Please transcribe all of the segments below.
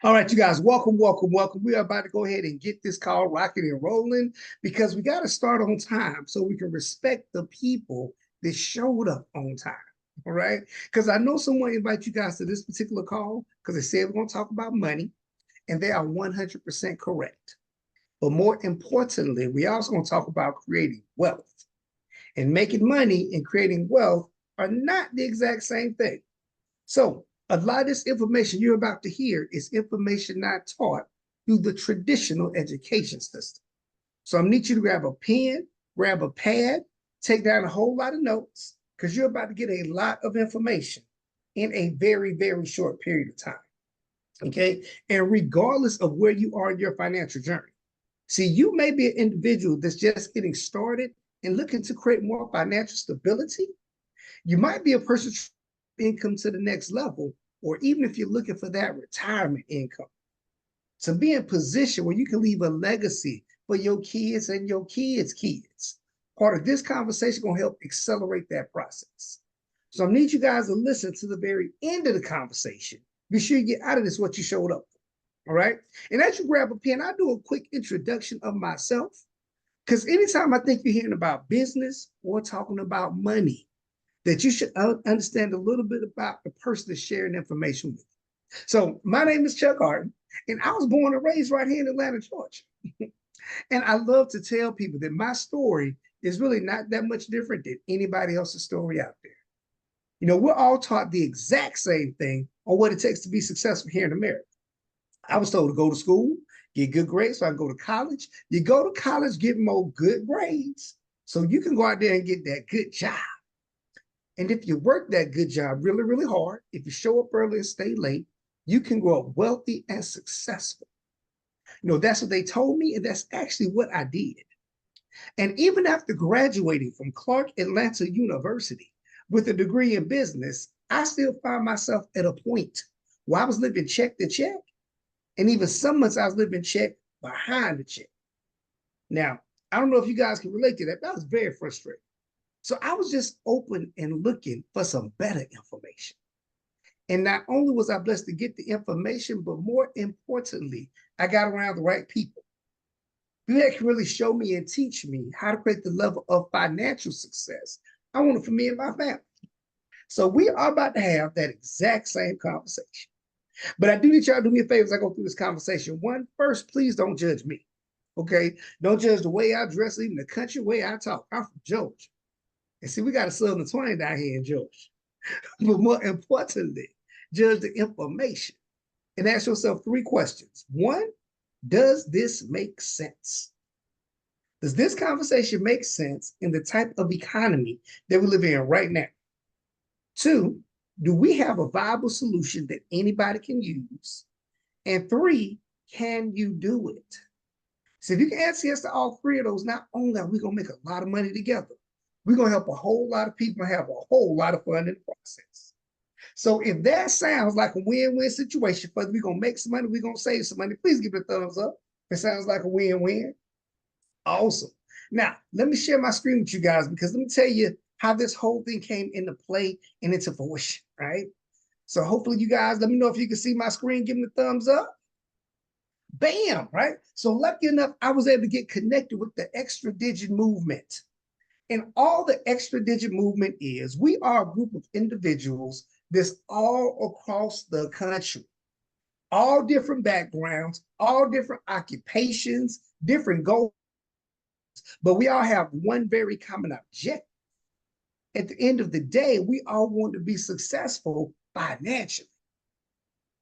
All right, you guys, welcome, welcome, welcome. We are about to go ahead and get this call rocking and rolling because we got to start on time so we can respect the people that showed up on time. All right. Because I know someone invited you guys to this particular call because they said we're going to talk about money, and they are 100% correct. But more importantly, we also going to talk about creating wealth. And making money and creating wealth are not the exact same thing. So, a lot of this information you're about to hear is information not taught through the traditional education system. So, I need you to grab a pen, grab a pad, take down a whole lot of notes because you're about to get a lot of information in a very, very short period of time. Okay. And regardless of where you are in your financial journey, see, you may be an individual that's just getting started and looking to create more financial stability. You might be a person income to the next level, or even if you're looking for that retirement income, to be in position where you can leave a legacy for your kids and your kids' kids. Part of this conversation going to help accelerate that process. So I need you guys to listen to the very end of the conversation. Be sure you get out of this what you showed up for. All right. And as you grab a pen, I do a quick introduction of myself. Because anytime I think you're hearing about business or talking about money, that you should understand a little bit about the person that's sharing information with you. So my name is Chuck Hardon, and I was born and raised right here in Atlanta, Georgia. And I love to tell people that my story is really not that much different than anybody else's story out there. You know, we're all taught the exact same thing on what it takes to be successful here in America. I was told to go to school, get good grades so I can go to college. You go to college, get more good grades so you can go out there and get that good job. And if you work that good job really, really hard, if you show up early and stay late, you can grow up wealthy and successful. You know, that's what they told me, and that's actually what I did. And even after graduating from Clark Atlanta University with a degree in business, I still find myself at a point where I was living check to check. And even some months I was living check behind the check. Now, I don't know if you guys can relate to that. That was very frustrating. So I was just open and looking for some better information. And not only was I blessed to get the information, but more importantly, I got around the right people. People that can really show me and teach me how to create the level of financial success I wanted for me and my family. So we are about to have that exact same conversation. But I do need y'all to do me a favor as I go through this conversation. One, first, please don't judge me. Okay? Don't judge the way I dress, even the country way I talk. I'm from Georgia. And see, we got a Southern twang down here in Georgia. But more importantly, judge the information and ask yourself three questions. One, does this make sense? Does this conversation make sense in the type of economy that we live in right now? Two, do we have a viable solution that anybody can use? And three, can you do it? So if you can answer yes to all three of those, not only are we going to make a lot of money together, we're going to help a whole lot of people have a whole lot of fun in the process. So if that sounds like a win-win situation, whether we're going to make some money, we're going to save some money, please give it a thumbs up. If it sounds like a win-win, awesome. Now, let me share my screen with you guys because let me tell you how this whole thing came into play and into fruition, right? So hopefully you guys, let me know if you can see my screen, give me a thumbs up. Bam, right? So lucky enough, I was able to get connected with the extra digit movement. And all the extra digit movement is, we are a group of individuals that's all across the country, all different backgrounds, all different occupations, different goals, but we all have one very common objective. At the end of the day, we all want to be successful financially.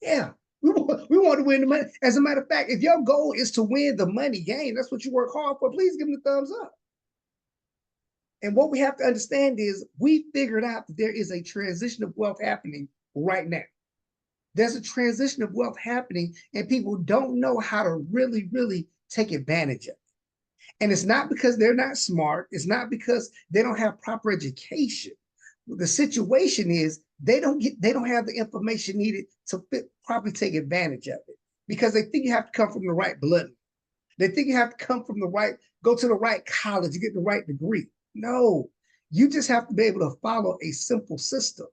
Yeah, we want to win the money. As a matter of fact, if your goal is to win the money game, that's what you work hard for, please give me a thumbs up. And what we have to understand is we figured out that there is a transition of wealth happening right now. There's a transition of wealth happening, and people don't know how to really, really take advantage of it. And it's not because they're not smart. It's not because they don't have proper education. The situation is they don't have the information needed to properly take advantage of it because they think you have to come from the right blood. They think you have to come from the right, go to the right college to get the right degree. No, you just have to be able to follow a simple system.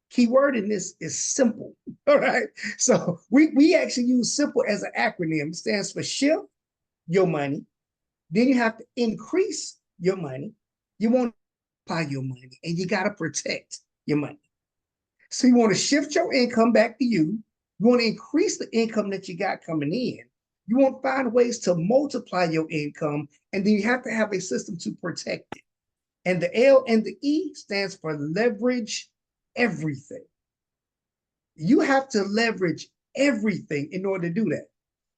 Keyword in this is simple. All right. So we actually use simple as an acronym. It stands for shift your money. Then you have to increase your money. You want to apply your money, and you got to protect your money. So you want to shift your income back to you. You want to increase the income that you got coming in. You want to find ways to multiply your income, and then you have to have a system to protect it. And the L and the E stands for leverage everything. You have to leverage everything in order to do that.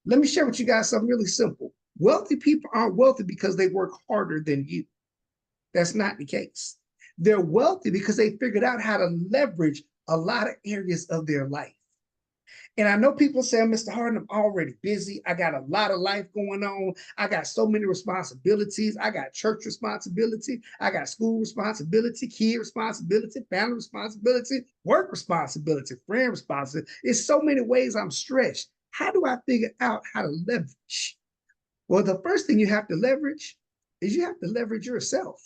Let me share with you guys something really simple. Wealthy people aren't wealthy because they work harder than you. That's not the case. They're wealthy because they figured out how to leverage a lot of areas of their life. And I know people say, Mr. Hardon, I'm already busy. I got a lot of life going on. I got so many responsibilities. I got church responsibility. I got school responsibility, kid responsibility, family responsibility, work responsibility, friend responsibility. It's so many ways I'm stretched. How do I figure out how to leverage? Well, the first thing you have to leverage is you have to leverage yourself.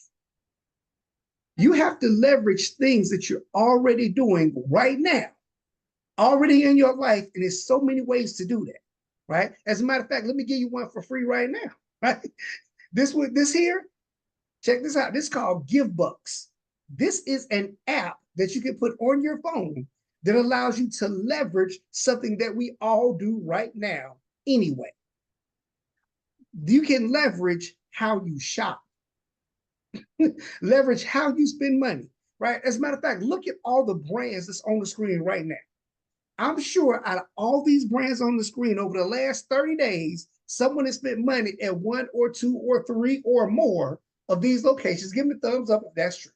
You have to leverage things that you're already doing right now, already in your life. And there's so many ways to do that, right? As a matter of fact, let me give you one for free right now, right? This here, check this out. This is called GiveBucks. This is an app that you can put on your phone that allows you to leverage something that we all do right now anyway. You can leverage how you shop, leverage how you spend money, right? As a matter of fact, look at all the brands that's on the screen right now. I'm sure out of all these brands on the screen over the last 30 days, someone has spent money at one or two or three or more of these locations. Give me a thumbs up if that's true.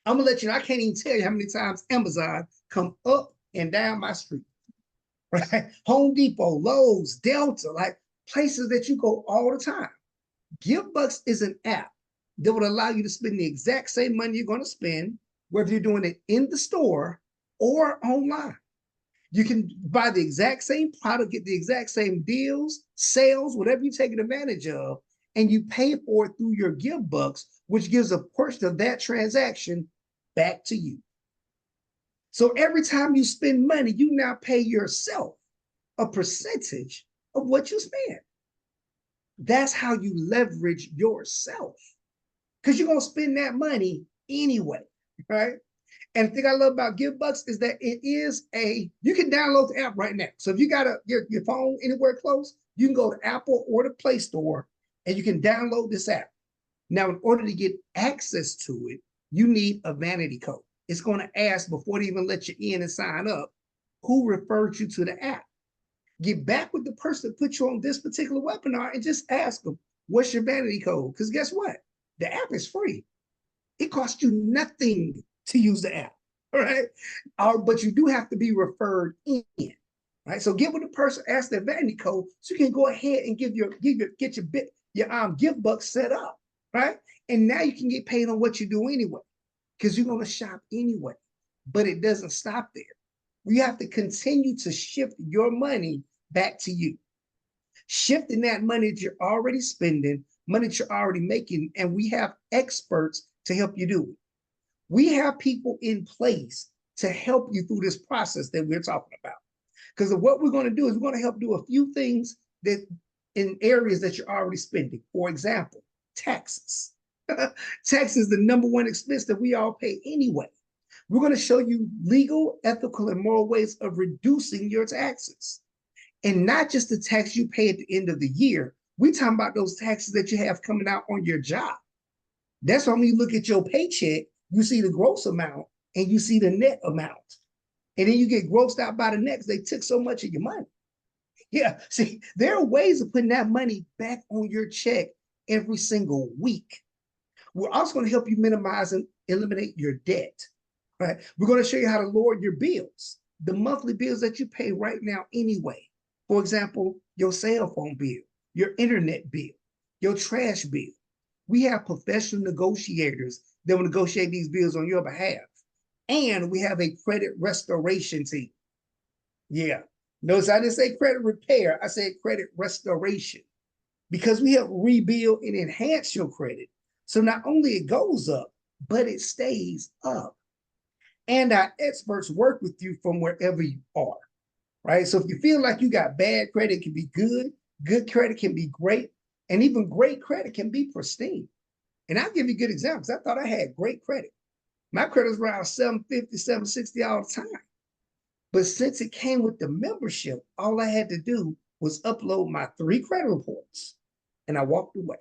I'm gonna let you know, I can't even tell you how many times Amazon come up and down my street, right? Home Depot, Lowe's, Delta, like places that you go all the time. GiveBucks is an app that would allow you to spend the exact same money you're going to spend, whether you're doing it in the store or online. You can buy the exact same product, get the exact same deals, sales, whatever you're taking advantage of, and you pay for it through your GiveBucks, which gives a portion of that transaction back to you. So every time you spend money, you now pay yourself a percentage of what you spend. That's how you leverage yourself, because you're going to spend that money anyway, right? And the thing I love about GiveBucks is that you can download the app right now. So if you got your phone anywhere close, you can go to Apple or the Play Store and you can download this app. Now, in order to get access to it, you need a vanity code. It's going to ask before they even let you in and sign up, who referred you to the app. Get back with the person that put you on this particular webinar and just ask them, what's your vanity code? Because guess what? The app is free. It costs you nothing to use the app, all right? But you do have to be referred in, right? So get with the person, ask their vanity code, so you can go ahead and get your GiveBucks set up, right? And now you can get paid on what you do anyway, because you're going to shop anyway. But it doesn't stop there. We have to continue to shift your money back to you. Shifting that money that you're already spending, money that you're already making, and we have experts to help you do it. We have people in place to help you through this process that we're talking about. Because what we're going to do is we're going to help do a few things that in areas that you're already spending. For example, taxes. Tax is the number one expense that we all pay anyway. We're going to show you legal, ethical, and moral ways of reducing your taxes. And not just the tax you pay at the end of the year. We're talking about those taxes that you have coming out on your job. That's why when you look at your paycheck, you see the gross amount and you see the net amount. And then you get grossed out by the net because they took so much of your money. Yeah, see, there are ways of putting that money back on your check every single week. We're also going to help you minimize and eliminate your debt, right? We're going to show you how to lower your bills, the monthly bills that you pay right now anyway. For example, your cell phone bill, your internet bill, your trash bill. We have professional negotiators that will negotiate these bills on your behalf. And we have a credit restoration team. Yeah. Notice I didn't say credit repair, I said credit restoration, because we help rebuild and enhance your credit. So not only it goes up, but it stays up. And our experts work with you from wherever you are, right? So if you feel like you got bad credit, it can be good credit can be great, and even great credit can be pristine. And I'll give you good examples. I thought I had great credit. My credit was around 750, 760 all the time. But since it came with the membership, all I had to do was upload my 3 credit reports and I walked away.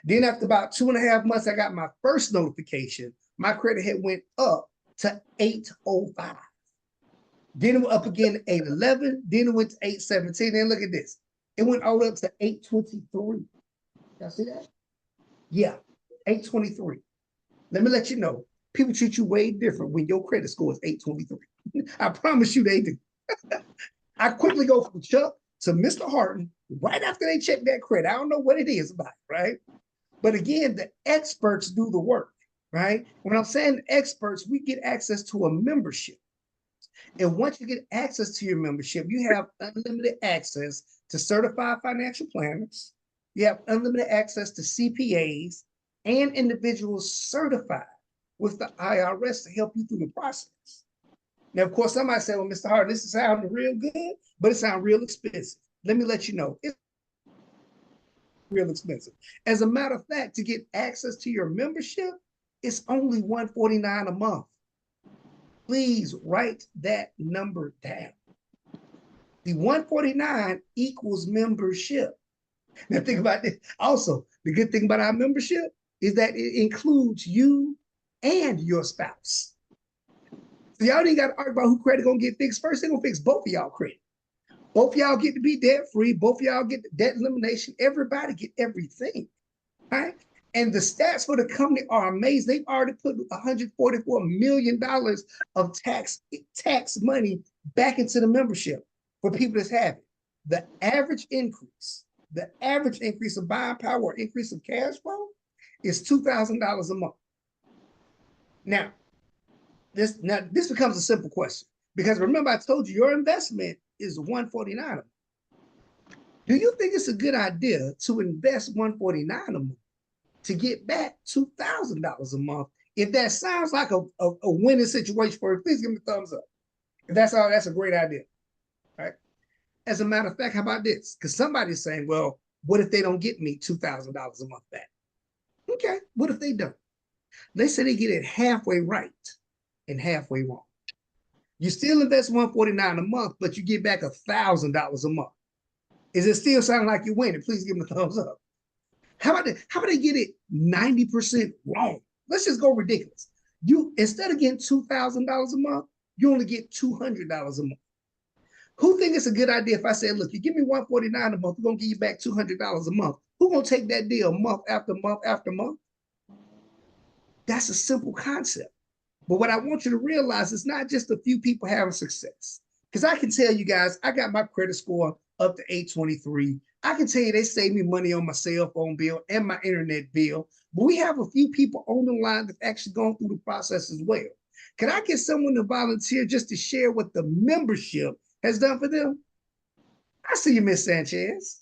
Then after about 2.5 months, I got my first notification. My credit had went up to 805. Then it went up again to 811. Then it went to 817. Then look at this. It went all up to 823. Y'all see that? Yeah, 823. Let me let you know, people treat you way different when your credit score is 823. I promise you they do. I quickly go from Chuck to Mr. Hardon right after they check that credit. I don't know what it is about it, right? But again, the experts do the work, right? When I'm saying experts, we get access to a membership. And once you get access to your membership, you have unlimited access to certified financial planners. You have unlimited access to CPAs and individuals certified with the IRS to help you through the process. Now, of course, somebody say, well, Mr. Hart, this is sounding real good, but it sounds real expensive. Let me let you know, it's real expensive. As a matter of fact, to get access to your membership, it's only $149 a month. Please write that number down. The 149 equals membership. Now think about this. Also, the good thing about our membership is that it includes you and your spouse. So y'all ain't got to argue about who credit gonna get fixed first. They're gonna fix both of y'all credit. Both of y'all get to be debt free. Both of y'all get debt elimination. Everybody get everything, right? And the stats for the company are amazing. They've already put $144 million of tax money back into the membership for people that's having the average increase of buying power or increase of cash flow is $2,000 a month. Now this becomes a simple question, because remember I told you your investment is $149. Do you think it's a good idea to invest $149 a month to get back $2,000 a month? If that sounds like a winning situation for you, please give me a thumbs up. If that's all, that's a great idea, right? As a matter of fact, how about this? Because somebody's saying, well, what if they don't get me $2,000 a month back? Okay, what if they don't? They say they get it halfway right and halfway wrong. You still invest $149 a month, but you get back $1,000 a month. Is it still sound like you're winning? Please give them a thumbs up. How about they get it 90% wrong? Let's just go ridiculous. You, instead of getting $2,000 a month, you only get $200 a month. Who think it's a good idea if I say, look, you give me $149 a month, we're gonna give you back $200 a month? Who gonna take that deal month after month after month? That's a simple concept. But what I want you to realize is not just a few people having success. Because I can tell you guys, I got my credit score up to 823. I can tell you they saved me money on my cell phone bill and my internet bill. But we have a few people on the line that actually gone through the process as well. Can I get someone to volunteer just to share what the membership has done for them? I see you, Miss Sanchez.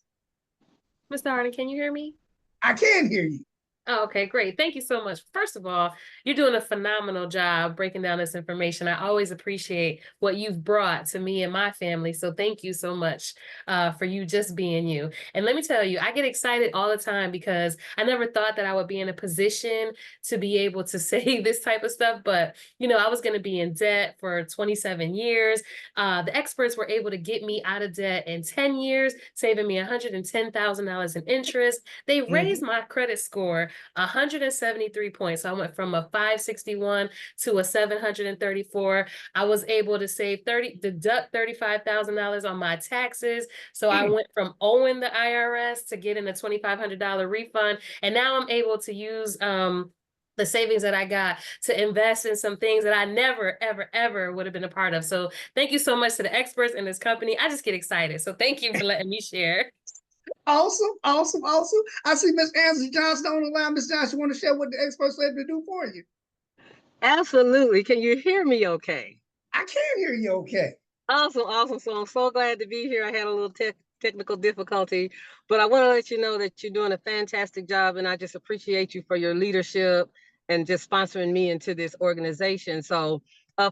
Mr. Harding, can you hear me? I can hear you. Oh, okay, great. Thank you so much. First of all, you're doing a phenomenal job breaking down this information. I always appreciate what you've brought to me and my family. So thank you so much for you just being you. And let me tell you, I get excited all the time because I never thought that I would be in a position to be able to say this type of stuff. But, you know, I was going to be in debt for 27 years. The experts were able to get me out of debt in 10 years, saving me $110,000 in interest. They raised my credit score 173 points. So I went from a 561 to a 734. I was able to deduct $35,000 on my taxes. So I went from owing the IRS to getting a $2,500 refund. And now I'm able to use the savings that I got to invest in some things that I never, ever, ever would have been a part of. So thank you so much to the experts in this company. I just get excited. So thank you for letting me share. Awesome, awesome, awesome. I see Miss Ansley Johnson on the line. Miss Johnson, you want to share what the experts were able to do for you? Absolutely. Can you hear me okay? I can hear you okay. Awesome, awesome. So I'm so glad to be here. I had a little technical difficulty, but I want to let you know that you're doing a fantastic job, and I just appreciate you for your leadership and just sponsoring me into this organization. So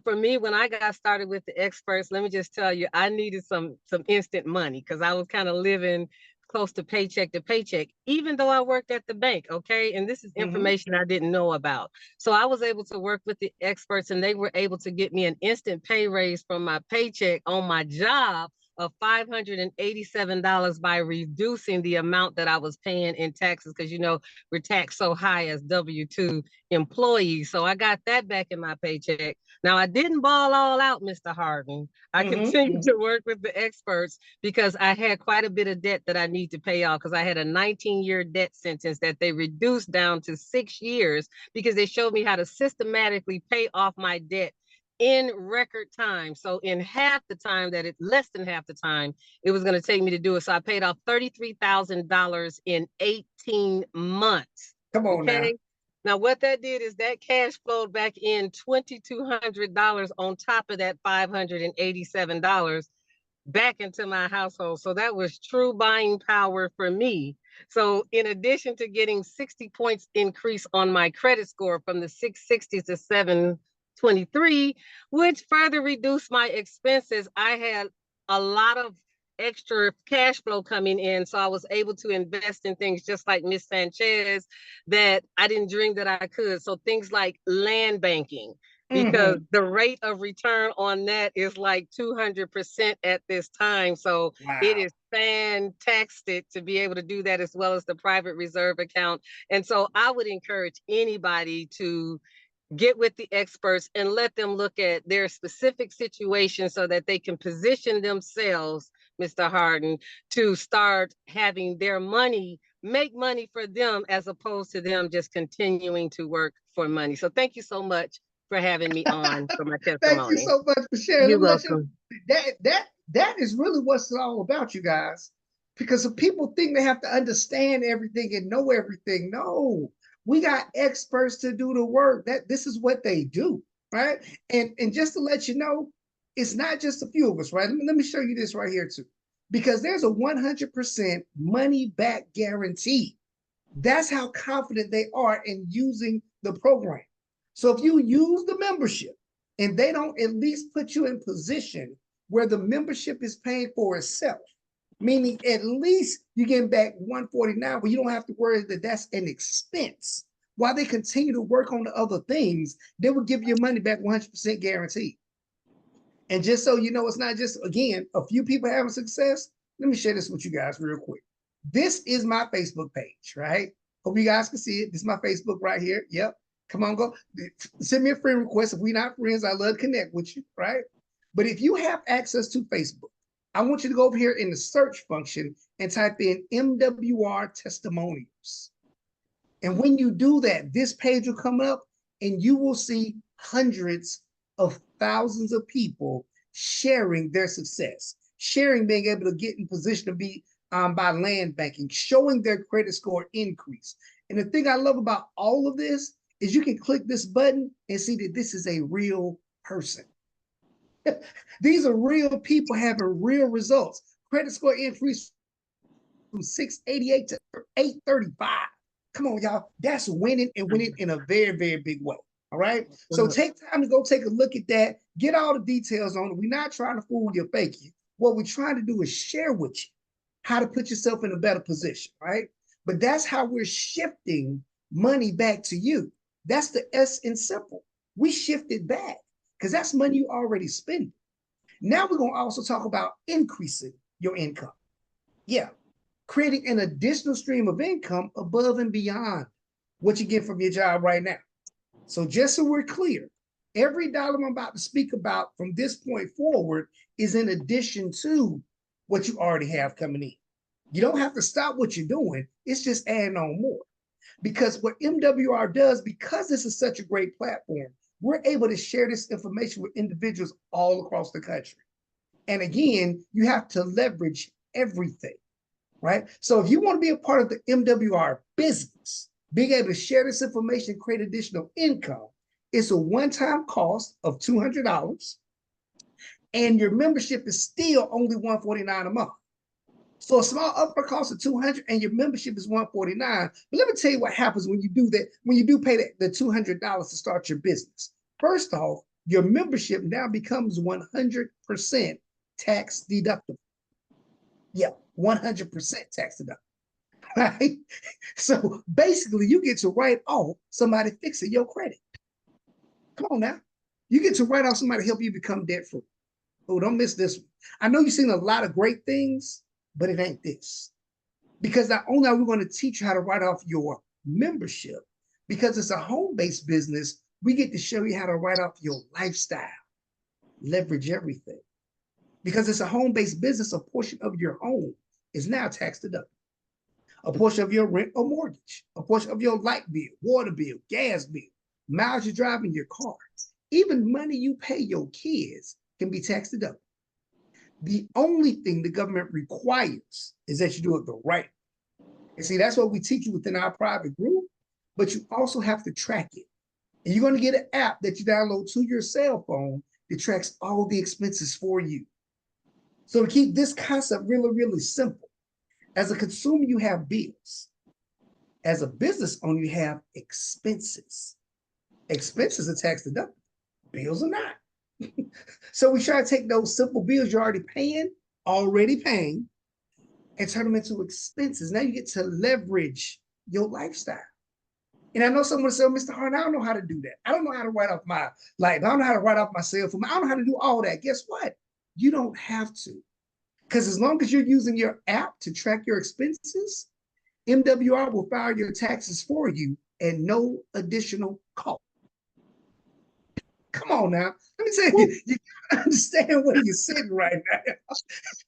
for me, when I got started with the experts, let me just tell you, I needed some instant money because I was kind of living close to paycheck, even though I worked at the bank. Okay. And this is information I didn't know about. So I was able to work with the experts, and they were able to get me an instant pay raise from my paycheck on my job of $587 by reducing the amount that I was paying in taxes, because you know we're taxed so high as W-2 employees. So I got that back in my paycheck. Now I didn't ball all out, Mr. Hardon. I continued to work with the experts because I had quite a bit of debt that I need to pay off, because I had a 19-year debt sentence that they reduced down to 6 years because they showed me how to systematically pay off my debt in record time. So in less than half the time it was going to take me to do it. So I paid off $33,000 in 18 months. Come on now. Now what that did is that cash flowed back in $2,200 on top of that $587 back into my household. So that was true buying power for me. So in addition to getting 60 points increase on my credit score from the 660 to 723, which further reduced my expenses, I had a lot of extra cash flow coming in. So I was able to invest in things just like Miss Sanchez that I didn't dream that I could. So things like land banking, because the rate of return on that is like 200% at this time. So it is fantastic to be able to do that, as well as the private reserve account. And so I would encourage anybody to get with the experts and let them look at their specific situation so that they can position themselves, Mr. Hardon, to start having their money make money for them, as opposed to them just continuing to work for money. So thank you so much for having me on for my testimony. Thank you so much for sharing. You're welcome. That is really what's all about, you guys. Because if people think they have to understand everything and know everything, no. We got experts to do the work. This is what they do, right? And just to let you know, it's not just a few of us, right? Let me show you this right here too. Because there's a 100% money back guarantee. That's how confident they are in using the program. So if you use the membership and they don't at least put you in position where the membership is paying for itself, meaning at least you get back 149, but you don't have to worry that that's an expense. While they continue to work on the other things, they will give your money back 100% guaranteed. And just so you know, it's not just, again, a few people having success. Let me share this with you guys real quick. This is my Facebook page, right? Hope you guys can see it. This is my Facebook right here. Yep. Come on, go. Send me a friend request. If we're not friends, I love to connect with you, right? But if you have access to Facebook, I want you to go over here in the search function and type in MWR testimonials. And when you do that, this page will come up and you will see hundreds of thousands of people sharing their success, sharing being able to get in position to be by land banking, showing their credit score increase. And the thing I love about all of this is you can click this button and see that this is a real person. These are real people having real results. Credit score increase from 688 to 835. Come on, y'all. That's winning, and winning in a very, very big way. All right. So take time to go take a look at that. Get all the details on it. We're not trying to fool you or fake you. What we're trying to do is share with you how to put yourself in a better position, right? But that's how we're shifting money back to you. That's the S in simple. We shift it back because that's money you already spent. Now we're going to also talk about increasing your income. Yeah, creating an additional stream of income above and beyond what you get from your job right now. So just so we're clear, every dollar I'm about to speak about from this point forward is in addition to what you already have coming in. You don't have to stop what you're doing. It's just adding on more. Because what MWR does, because this is such a great platform, we're able to share this information with individuals all across the country. And again, you have to leverage everything, right? So if you want to be a part of the MWR business, being able to share this information, create additional income, it's a one-time cost of $200, and your membership is still only $149 a month. So a small upfront cost of $200 and your membership is $149. But let me tell you what happens when you do that, when you do pay the $200 to start your business. First off, your membership now becomes 100% tax deductible. Yeah, 100% tax deductible. Right? So basically, you get to write off somebody fixing your credit. Come on now. You get to write off somebody to help you become debt free. Oh, don't miss this one. I know you've seen a lot of great things, but it ain't this. Because not only are we going to teach you how to write off your membership, because it's a home-based business, we get to show you how to write off your lifestyle, leverage everything. Because it's a home-based business, a portion of your home is now tax deductible. A portion of your rent or mortgage, a portion of your light bill, water bill, gas bill, miles you drive in your car, even money you pay your kids can be tax deductible. The only thing the government requires is that you do it the right way. And see, that's what we teach you within our private group, but you also have to track it. And you're going to get an app that you download to your cell phone that tracks all the expenses for you. So to keep this concept really, really simple, as a consumer, you have bills. As a business owner, you have expenses. Expenses are tax deductible. Bills are not. So we try to take those simple bills you're already paying, and turn them into expenses. Now you get to leverage your lifestyle. And I know someone said, Mr. Hardon, I don't know how to do that. I don't know how to write off my life. I don't know how to write off my cell phone. I don't know how to do all that. Guess what? You don't have to. Because as long as you're using your app to track your expenses, MWR will file your taxes for you at no additional cost. Come on now. Let me tell you, you gotta understand where you're sitting right now.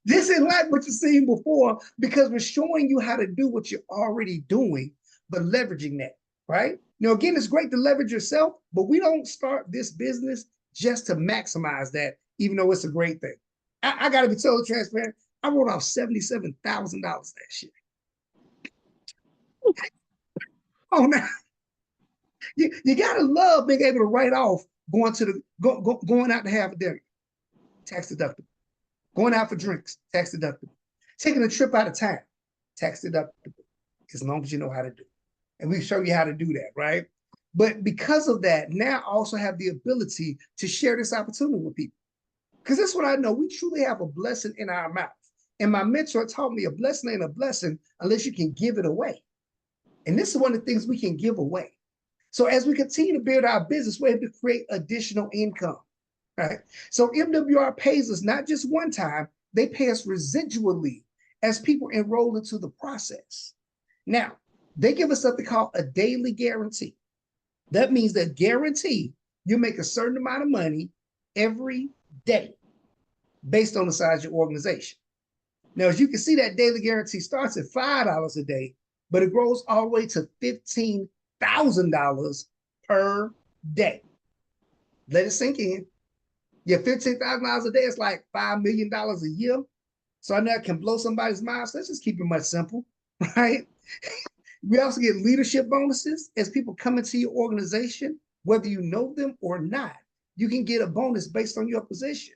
This isn't like what you've seen before because we're showing you how to do what you're already doing, but leveraging that, right? Now, again, it's great to leverage yourself, but we don't start this business just to maximize that, even though it's a great thing. I got to be totally transparent. I wrote off $77,000 last year. Oh, now you gotta love being able to write off going out to have a dinner, tax deductible. Going out for drinks, tax deductible. Taking a trip out of town, tax deductible. As long as you know how to do it, and we show you how to do that, right? But because of that, now I also have the ability to share this opportunity with people. Because that's what I know. We truly have a blessing in our mouth. And my mentor taught me a blessing ain't a blessing unless you can give it away. And this is one of the things we can give away. So as we continue to build our business, we're able to create additional income, right? So MWR pays us not just one time, they pay us residually as people enroll into the process. Now, they give us something called a daily guarantee. That means that guarantee you make a certain amount of money every day based on the size of your organization. Now, as you can see, that daily guarantee starts at $5 a day, but it grows all the way to $15,000 per day. Let it sink in. Yeah, $15,000 a day is like $5 million a year. So I know it can blow somebody's mind. So let's just keep it much simple, right? We also get leadership bonuses as people come into your organization, whether you know them or not. You can get a bonus based on your position.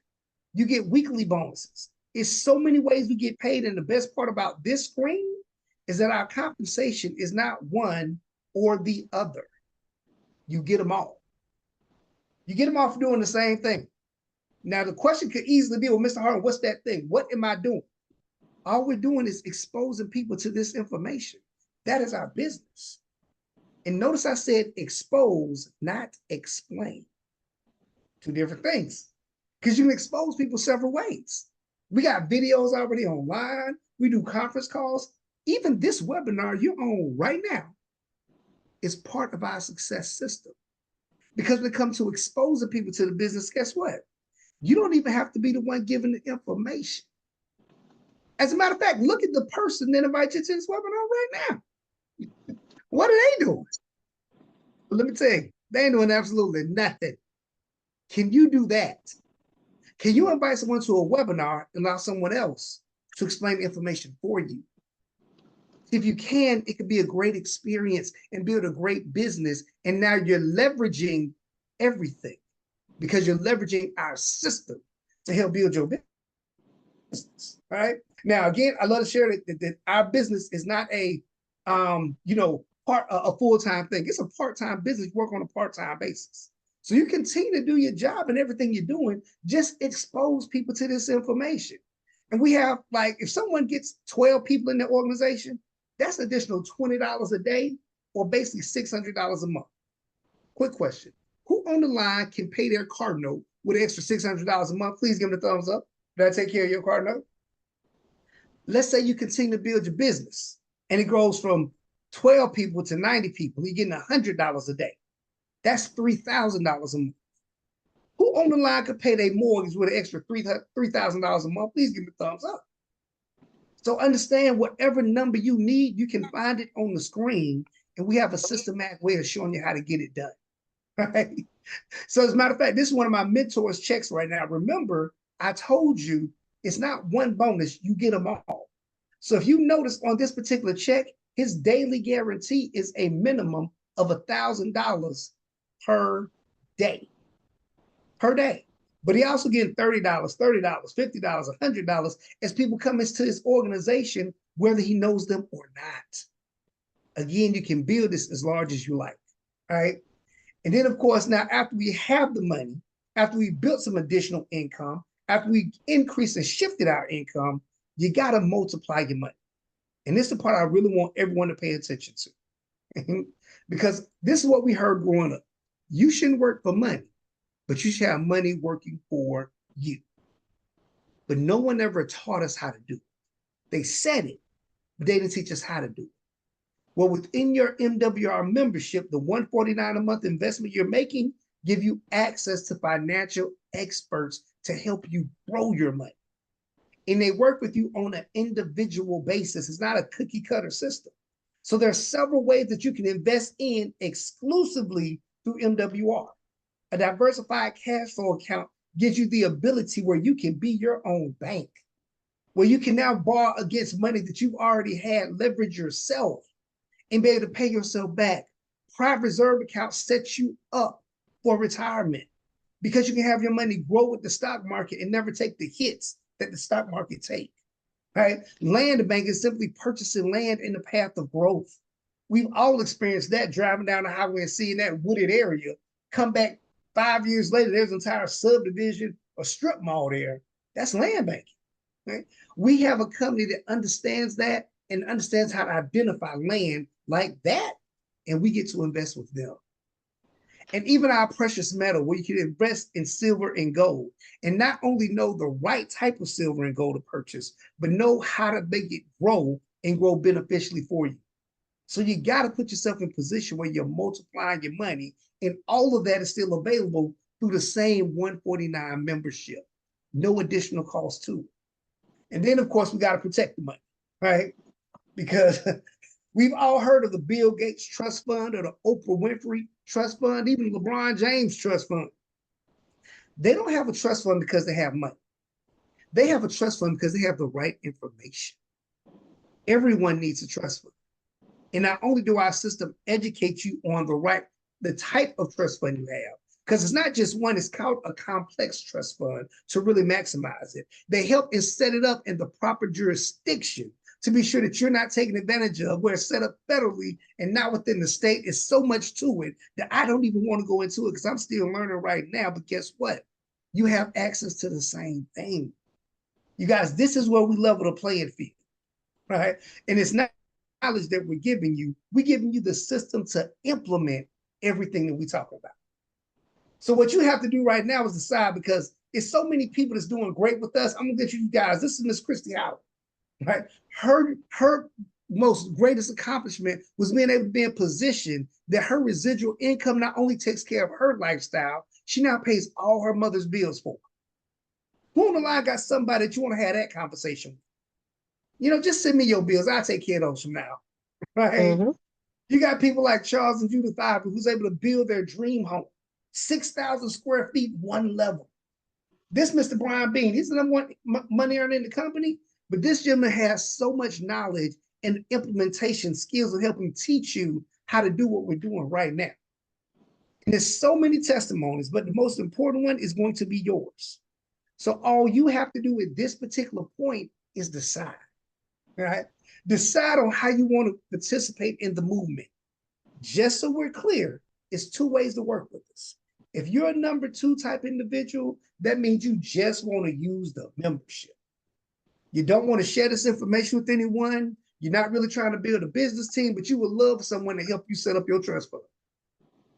You get weekly bonuses. It's so many ways we get paid. And the best part about this screen is that our compensation is not one or the other. You get them all. You get them all for doing the same thing. Now, the question could easily be, well, Mr. Hardon, what's that thing? What am I doing? All we're doing is exposing people to this information. That is our business. And notice I said expose, not explain. Two different things. Because you can expose people several ways. We got videos already online. We do conference calls. Even this webinar you're on right now is part of our success system. Because when it comes to exposing people to the business, guess what? You don't even have to be the one giving the information. As a matter of fact, look at the person that invited you to this webinar right now. What are they doing? Well, let me tell you, they ain't doing absolutely nothing. Can you do that? Can you invite someone to a webinar and allow someone else to explain the information for you? If you can, it could be a great experience and build a great business. And now you're leveraging everything because you're leveraging our system to help build your business. business. All right. Now, again, I love to share that our business is not a, a full-time thing. It's a part-time business. You work on a part-time basis. So you continue to do your job and everything you're doing, just expose people to this information. And we have, like, if someone gets 12 people in their organization, that's an additional $20 a day, or basically $600 a month. Quick question. Who on the line can pay their car note with an extra $600 a month? Please give them the thumbs up. Did I take care of your car note? Let's say you continue to build your business and it grows from 12 people to 90 people. You're getting $100 a day. That's $3,000 a month. Who on the line could pay their mortgage with an extra $3,000 a month? Please give me a thumbs up. So understand, whatever number you need, you can find it on the screen, and we have a systematic way of showing you how to get it done. Right? So as a matter of fact, this is one of my mentors' checks right now. Remember, I told you it's not one bonus, you get them all. So if you notice on this particular check, his daily guarantee is a minimum of $1,000 per day. Per day. But he also getting $30, $30, $50, $100 as people come into his organization, whether he knows them or not. Again, you can build this as large as you like, right? And then, of course, now after we have the money, after we built some additional income, after we increased and shifted our income, you got to multiply your money. And this is the part I really want everyone to pay attention to. Because this is what we heard growing up. You shouldn't work for money, but you should have money working for you. But no one ever taught us how to do it. They said it, but they didn't teach us how to do it. Well, within your MWR membership, the $149 a month investment you're making give you access to financial experts to help you grow your money. And they work with you on an individual basis. It's not a cookie cutter system. So there are several ways that you can invest in exclusively through MWR. A diversified cash flow account gives you the ability where you can be your own bank, where you can now borrow against money that you've already had, leverage yourself, and be able to pay yourself back. Private reserve account sets you up for retirement because you can have your money grow with the stock market and never take the hits that the stock market take, right? Land bank is simply purchasing land in the path of growth. We've all experienced that, driving down the highway and seeing that wooded area. Come back 5 years later, there's an entire subdivision or strip mall there. That's land banking, right? We have a company that understands that and understands how to identify land like that, and we get to invest with them. And even our precious metal, where you can invest in silver and gold, and not only know the right type of silver and gold to purchase, but know how to make it grow and grow beneficially for you. So you got to put yourself in a position where you're multiplying your money, and all of that is still available through the same 149 membership. No additional cost to it. And then, of course, we got to protect the money, right? Because we've all heard of the Bill Gates Trust Fund or the Oprah Winfrey Trust Fund, even LeBron James Trust Fund. They don't have a trust fund because they have money. They have a trust fund because they have the right information. Everyone needs a trust fund. And not only do our system educate you on the type of trust fund you have, because it's not just one, it's called a complex trust fund to really maximize it. They help and set it up in the proper jurisdiction to be sure that you're not taking advantage of, where it's set up federally and not within the state. It's so much to it that I don't even want to go into it because I'm still learning right now. But guess what? You have access to the same thing. You guys, this is where we level the playing field, right? And it's not knowledge that we're giving you the system to implement everything that we talk about. So what you have to do right now is decide, because it's so many people that's doing great with us. I'm gonna get you guys. This is Miss Christy Howard, right? Her most greatest accomplishment was being able to be in position that her residual income not only takes care of her lifestyle, she now pays all her mother's bills for. Who on the line got somebody that you want to have that conversation with? You know, just send me your bills. I'll take care of those from now, right? Mm-hmm. You got people like Charles and Judith Ivory who's able to build their dream home, 6,000 square feet, one level. This Mr. Brian Bean, he's the number one money earner in the company, but this gentleman has so much knowledge and implementation skills of helping teach you how to do what we're doing right now. And there's so many testimonies, but the most important one is going to be yours. So all you have to do at this particular point is decide, right? Decide on how you want to participate in the movement. Just so we're clear, it's two ways to work with us. If you're a number 2 type individual, that means you just want to use the membership. You don't want to share this information with anyone. You're not really trying to build a business team, but you would love someone to help you set up your trust fund.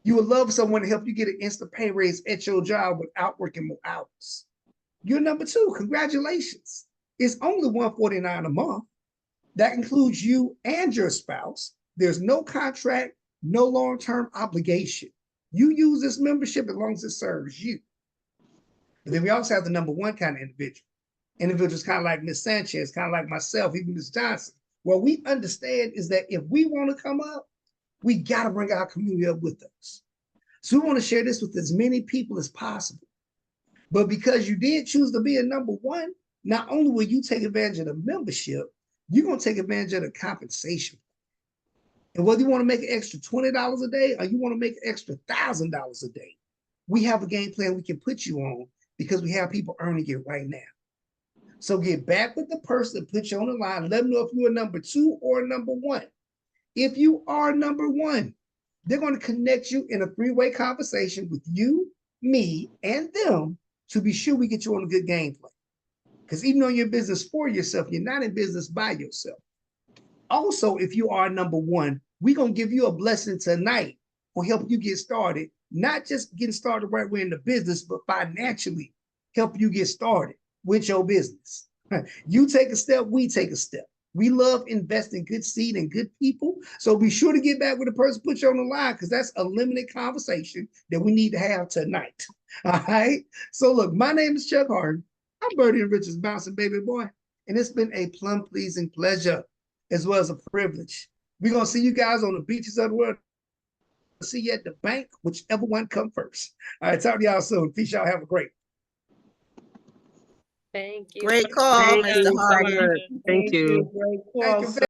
You would love someone to help you get an instant pay raise at your job without working more hours. You're number 2. Congratulations. It's only $149 a month. That includes you and your spouse. There's no contract, no long-term obligation. You use this membership as long as it serves you. But then we also have the number 1 kind of individual. Individuals kind of like Miss Sanchez, kind of like myself, even Miss Johnson. What we understand is that if we want to come up, we got to bring our community up with us. So we want to share this with as many people as possible. But because you did choose to be a number 1, not only will you take advantage of the membership, you're going to take advantage of the compensation. And whether you want to make an extra $20 a day or you want to make an extra $1,000 a day, we have a game plan we can put you on because we have people earning it right now. So get back with the person that put you on the line. Let them know if you're a number 2 or a number 1. If you are number 1, they're going to connect you in a 3-way conversation with you, me, and them to be sure we get you on a good game plan. Because even though you're in business for yourself, you're not in business by yourself. Also, if you are number 1, we're going to give you a blessing tonight for helping you get started, not just getting started right away in the business, but financially help you get started with your business. You take a step, we take a step. We love investing good seed and good people. So be sure to get back with the person put you on the line because that's a limited conversation that we need to have tonight. All right. So look, my name is Chuck Hardon. I'm Birdie and Richard's bouncing baby boy. And it's been a plum-pleasing pleasure as well as a privilege. We're going to see you guys on the beaches of the world. See you at the bank, whichever one comes first. All right. Talk to y'all soon. Peace. Y'all have a great. Thank you. Great call, Thank Mr. you so Hardon. much. Thank you. Great Thank call, you sir.